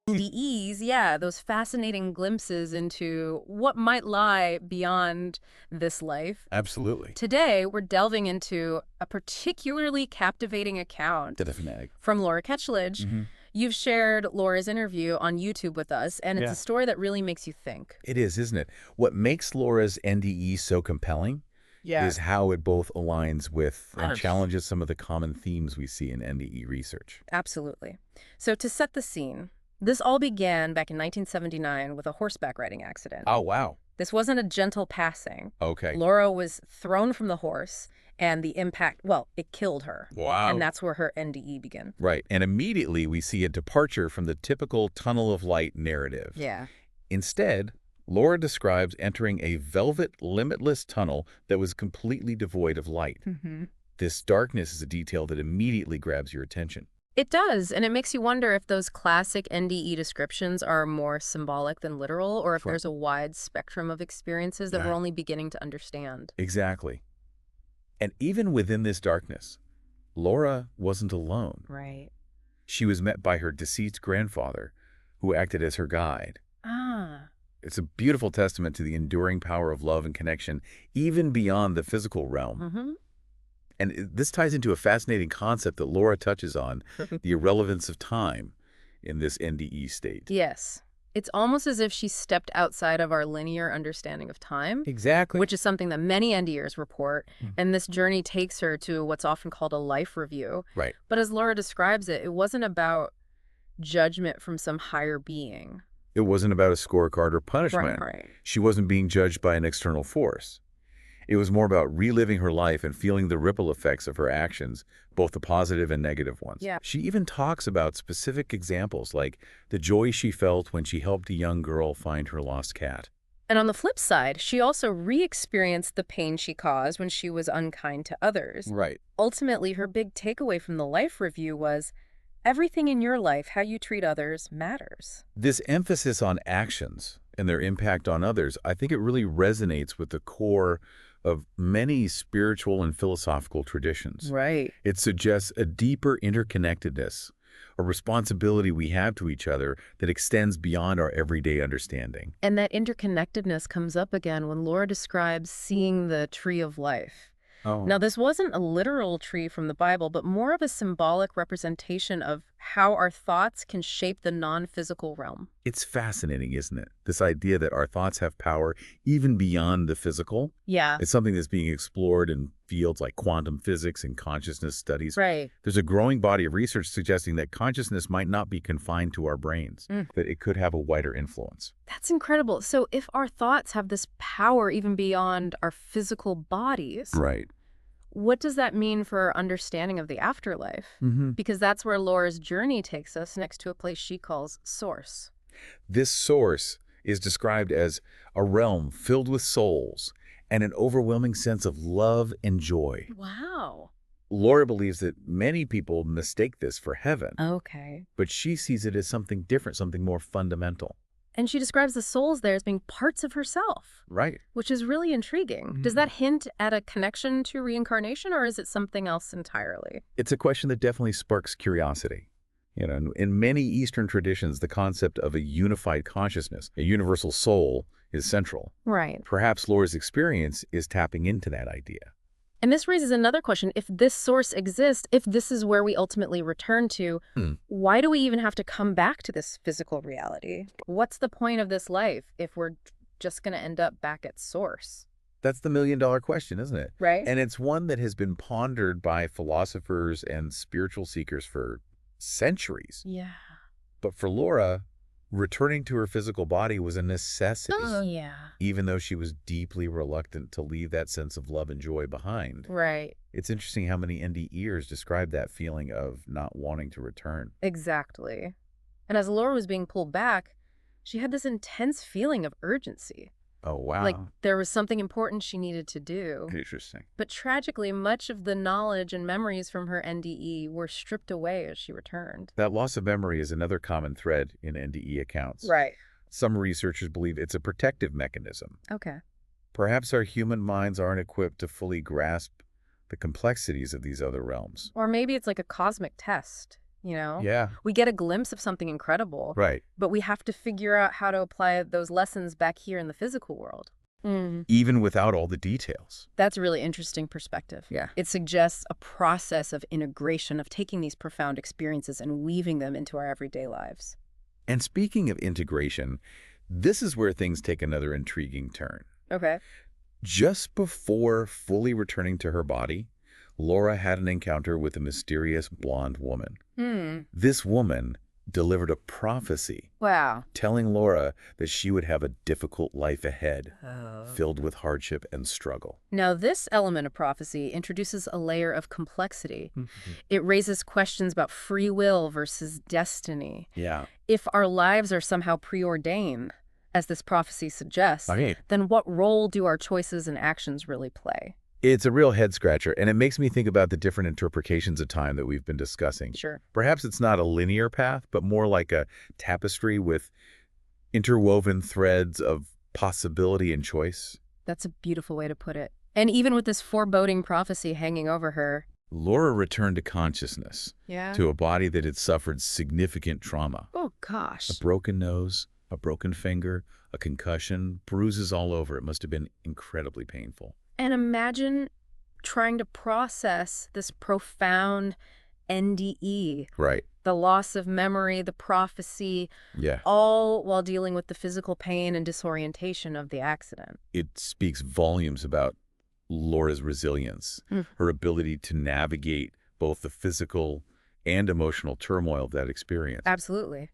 NDEs, yeah, those fascinating glimpses into what might lie beyond this life. Absolutely. Today, we're delving into a particularly captivating account To the fanatic. from Laura Ketchledge. Hmm. You've shared Laura's interview on YouTube with us, and it's a Yeah. story that really makes you think. It is, isn't it? What makes Laura's NDE so compelling is Yes. how it both aligns with and Yes. challenges some of the common themes we see in NDE research. Absolutely. So to set the scene, this all began back in 1979 with a horseback riding accident. Oh, wow. This wasn't a gentle passing. Okay. Laura was thrown from the horse, and the impact, well, it killed her. Wow. And that's where her NDE began. Right. And immediately we see a departure from the typical tunnel of light narrative. Yeah. Instead, Laura describes entering a velvet, limitless tunnel that was completely devoid of light. Mm-hmm. This darkness is a detail that immediately grabs your attention. It does, and it makes you wonder if those classic NDE descriptions are more symbolic than literal, or if Sure. there's a wide spectrum of experiences that we're only beginning to understand. Exactly. And even within this darkness, Laura wasn't alone. Right. She was met by her deceased grandfather, who acted as her guide. Ah. It's a beautiful testament to the enduring power of love and connection, even beyond the physical realm. Mm-hmm. And this ties into a fascinating concept that Laura touches on, the irrelevance of time in this NDE state. Yes. It's almost as if she stepped outside of our linear understanding of time, Exactly. which is something that many NDers report, and this journey takes her to what's often called a life review. Right. But as Laura describes it, it wasn't about judgment from some higher being. It wasn't about a scorecard or punishment. Right. She wasn't being judged by an external force. It was more about reliving her life and feeling the ripple effects of her actions, both the positive and negative ones. Yeah. She even talks about specific examples like the joy she felt when she helped a young girl find her lost cat. And on the flip side, she also re-experienced the pain she caused when she was unkind to others. Right. Ultimately, her big takeaway from the life review was, everything in your life, how you treat others, matters. This emphasis on actions and their impact on others, I think it really resonates with the core of many spiritual and philosophical traditions. Right. It suggests a deeper interconnectedness, a responsibility we have to each other that extends beyond our everyday understanding. And that interconnectedness comes up again when Laura describes seeing the tree of life. Oh. Now, this wasn't a literal tree from the Bible, but more of a symbolic representation of how our thoughts can shape the non-physical realm. It's fascinating, isn't it? This idea that our thoughts have power even beyond the physical. Yeah. It's something that's being explored in fields like quantum physics and consciousness studies. Right. There's a growing body of research suggesting that consciousness might not be confined to our brains, that it could have a wider influence. That's incredible. So if our thoughts have this power even beyond our physical bodies, Right. what does that mean for our understanding of the afterlife? Mm-hmm. Because that's where Laura's journey takes us, next to a place she calls Source. This source is described as a realm filled with souls and an overwhelming sense of love and joy. Wow. Laura believes that many people mistake this for heaven, Okay. but she sees it as something different, something more fundamental. And she describes the souls there as being parts of herself, Right. which is really intriguing. Does that hint at a connection to reincarnation, or is it something else entirely? It's a question that definitely sparks curiosity. You know, in many Eastern traditions, the concept of a unified consciousness, a universal soul, is central. Right. Perhaps Laura's experience is tapping into that idea. And this raises another question. If this source exists, if this is where we ultimately return to, why do we even have to come back to this physical reality? What's the point of this life if we're just going to end up back at source? That's the million-dollar question, isn't it? Right. And it's one that has been pondered by philosophers and spiritual seekers for centuries. Yeah. But for Laura, returning to her physical body was a necessity, Oh, yeah. even though she was deeply reluctant to leave that sense of love and joy behind. Right. It's interesting how many NDEers describe that feeling of not wanting to return. Exactly. And as Laura was being pulled back, she had this intense feeling of urgency. Oh, wow. Like there was something important she needed to do. Interesting. But tragically, much of the knowledge and memories from her NDE were stripped away as she returned. That loss of memory is another common thread in NDE accounts. Right. Some researchers believe it's a protective mechanism. Okay. Perhaps our human minds aren't equipped to fully grasp the complexities of these other realms. Or maybe it's like a cosmic test. you know? Yeah. We get a glimpse of something incredible, Right. but we have to figure out how to apply those lessons back here in the physical world. Even without all the details. That's a really interesting perspective. Yeah. It suggests a process of integration, of taking these profound experiences and weaving them into our everyday lives. And speaking of integration, this is where things take another intriguing turn. Okay. Just before fully returning to her body, Laura had an encounter with a mysterious blonde woman. This woman delivered a prophecy Wow. telling Laura that she would have a difficult life ahead, Oh. filled with hardship and struggle. Now, this element of prophecy introduces a layer of complexity. It raises questions about free will versus destiny. Yeah. If our lives are somehow preordained, as this prophecy suggests, Okay. then what role do our choices and actions really play? It's a real head-scratcher, and it makes me think about the different interpretations of time that we've been discussing. Sure. Perhaps it's not a linear path, but more like a tapestry with interwoven threads of possibility and choice. That's a beautiful way to put it. And even with this foreboding prophecy hanging over her. Laura returned to consciousness, Yeah. to a body that had suffered significant trauma. Oh, gosh. A broken nose, a broken finger, a concussion, bruises all over. It must have been incredibly painful. And imagine trying to process this profound NDE, Right. the loss of memory, the prophecy, Yeah. all while dealing with the physical pain and disorientation of the accident. It speaks volumes about Laura's resilience, her ability to navigate both the physical and emotional turmoil of that experience. Absolutely.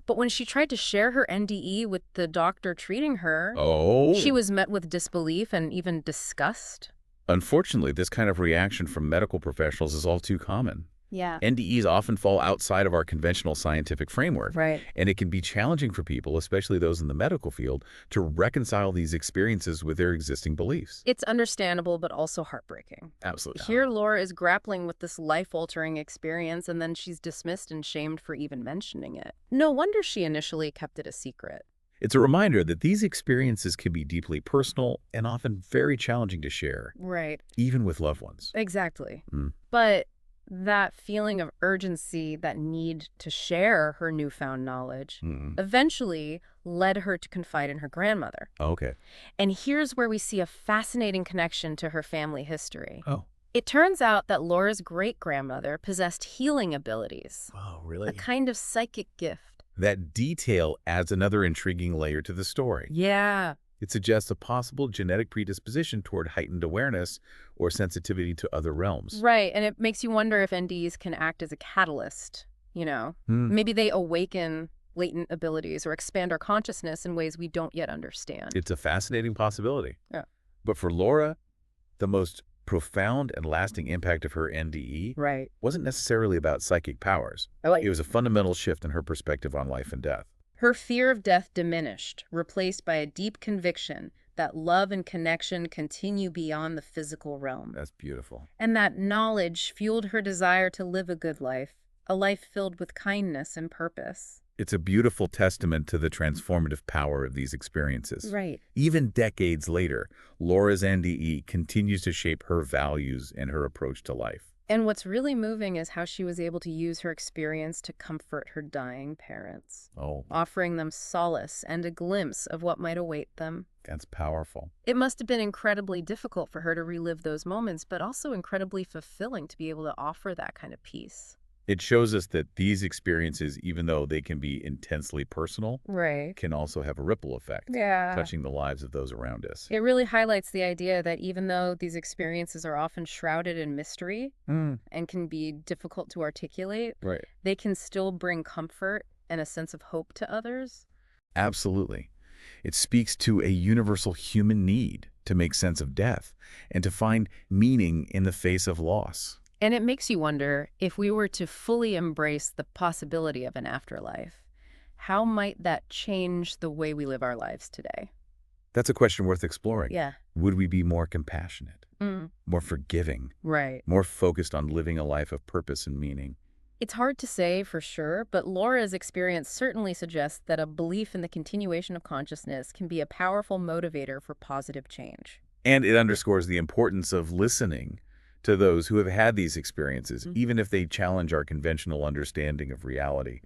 But when she tried to share her NDE with the doctor treating her, Oh. she was met with disbelief and even disgust. Unfortunately, this kind of reaction from medical professionals is all too common. Yeah. NDEs often fall outside of our conventional scientific framework. Right. And it can be challenging for people, especially those in the medical field, to reconcile these experiences with their existing beliefs. It's understandable, but also heartbreaking. Absolutely. Here, Laura is grappling with this life-altering experience, and then she's dismissed and shamed for even mentioning it. No wonder she initially kept it a secret. It's a reminder that these experiences can be deeply personal and often very challenging to share, Right. even with loved ones. Exactly. Mm. But that feeling of urgency, that need to share her newfound knowledge, eventually led her to confide in her grandmother. Okay. And here's where we see a fascinating connection to her family history. Oh. It turns out that Laura's great-grandmother possessed healing abilities, Oh, a really? kind of psychic gift. That detail adds another intriguing layer to the story. Yeah. It suggests a possible genetic predisposition toward heightened awareness or sensitivity to other realms. Right, and it makes you wonder if NDs can act as a catalyst, you know? Maybe they awaken latent abilities or expand our consciousness in ways we don't yet understand. It's a fascinating possibility. Yeah. But for Laura, the most profound and lasting impact of her NDE Right. wasn't necessarily about psychic powers. It was a fundamental shift in her perspective on life and death. Her fear of death diminished, replaced by a deep conviction that love and connection continue beyond the physical realm. That's beautiful. And that knowledge fueled her desire to live a good life, a life filled with kindness and purpose. It's a beautiful testament to the transformative power of these experiences. Right. Even decades later, Laura's NDE continues to shape her values and her approach to life. And what's really moving is how she was able to use her experience to comfort her dying parents, offering them solace and a glimpse of what might await them. That's powerful. It must have been incredibly difficult for her to relive those moments, but also incredibly fulfilling to be able to offer that kind of peace. It shows us that these experiences, even though they can be intensely personal, Right. can also have a ripple effect, Yeah. touching the lives of those around us. It really highlights the idea that even though these experiences are often shrouded in mystery and can be difficult to articulate, Right. they can still bring comfort and a sense of hope to others. Absolutely. It speaks to a universal human need to make sense of death and to find meaning in the face of loss. And it makes you wonder, if we were to fully embrace the possibility of an afterlife, how might that change the way we live our lives today? That's a question worth exploring. Yeah. Would we be more compassionate, more forgiving, Right. more focused on living a life of purpose and meaning? It's hard to say for sure, but Laura's experience certainly suggests that a belief in the continuation of consciousness can be a powerful motivator for positive change. And it underscores the importance of listening to those who have had these experiences, even if they challenge our conventional understanding of reality.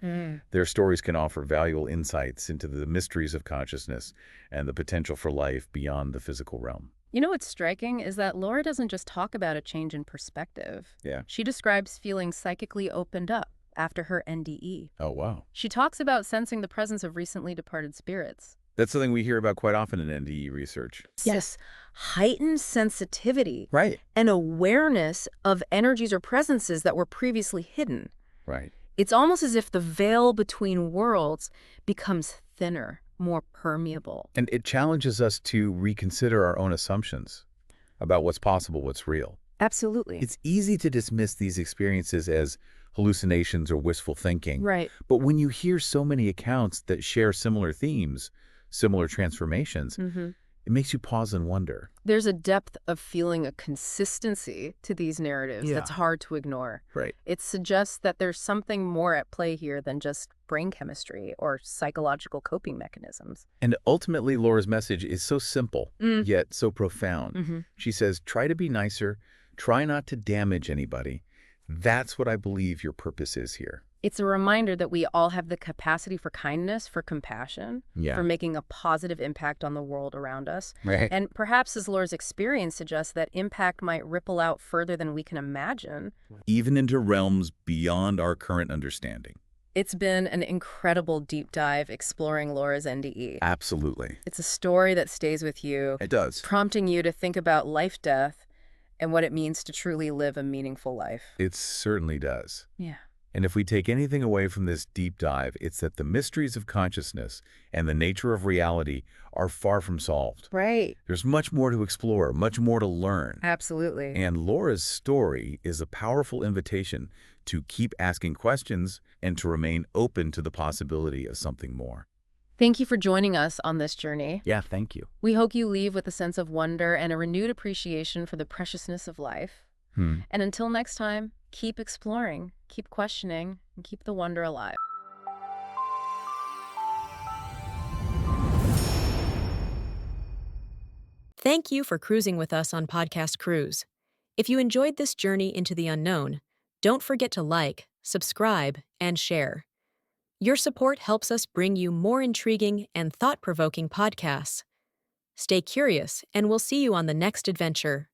Their stories can offer valuable insights into the mysteries of consciousness and the potential for life beyond the physical realm. You know what's striking is that Laura doesn't just talk about a change in perspective. Yeah. She describes feeling psychically opened up after her NDE. Oh, wow. She talks about sensing the presence of recently departed spirits. That's something we hear about quite often in NDE research. Yes, heightened sensitivity Right. and awareness of energies or presences that were previously hidden. Right. It's almost as if the veil between worlds becomes thinner, more permeable. And it challenges us to reconsider our own assumptions about what's possible, what's real. Absolutely. It's easy to dismiss these experiences as hallucinations or wistful thinking. Right. But when you hear so many accounts that share similar themes, similar transformations, it makes you pause and wonder. There's a depth of feeling, a consistency to these narratives that's hard to ignore. Right. It suggests that there's something more at play here than just brain chemistry or psychological coping mechanisms. And ultimately, Laura's message is so simple, yet so profound. She says, try to be nicer, try not to damage anybody. That's what I believe your purpose is here. It's a reminder that we all have the capacity for kindness, for compassion, for making a positive impact on the world around us. Right. And perhaps, as Laura's experience suggests, that impact might ripple out further than we can imagine. Even into realms beyond our current understanding. It's been an incredible deep dive exploring Laura's NDE. Absolutely. It's a story that stays with you. It does. Prompting you to think about life, death, and what it means to truly live a meaningful life. It certainly does. Yeah. And if we take anything away from this deep dive, it's that the mysteries of consciousness and the nature of reality are far from solved. Right. There's much more to explore, much more to learn. Absolutely. And Laura's story is a powerful invitation to keep asking questions and to remain open to the possibility of something more. Thank you for joining us on this journey. Yeah, thank you. We hope you leave with a sense of wonder and a renewed appreciation for the preciousness of life. And until next time, keep exploring, keep questioning, and keep the wonder alive. Thank you for cruising with us on Podcast Cruise. If you enjoyed this journey into the unknown, don't forget to like, subscribe, and share. Your support helps us bring you more intriguing and thought-provoking podcasts. Stay curious, and we'll see you on the next adventure.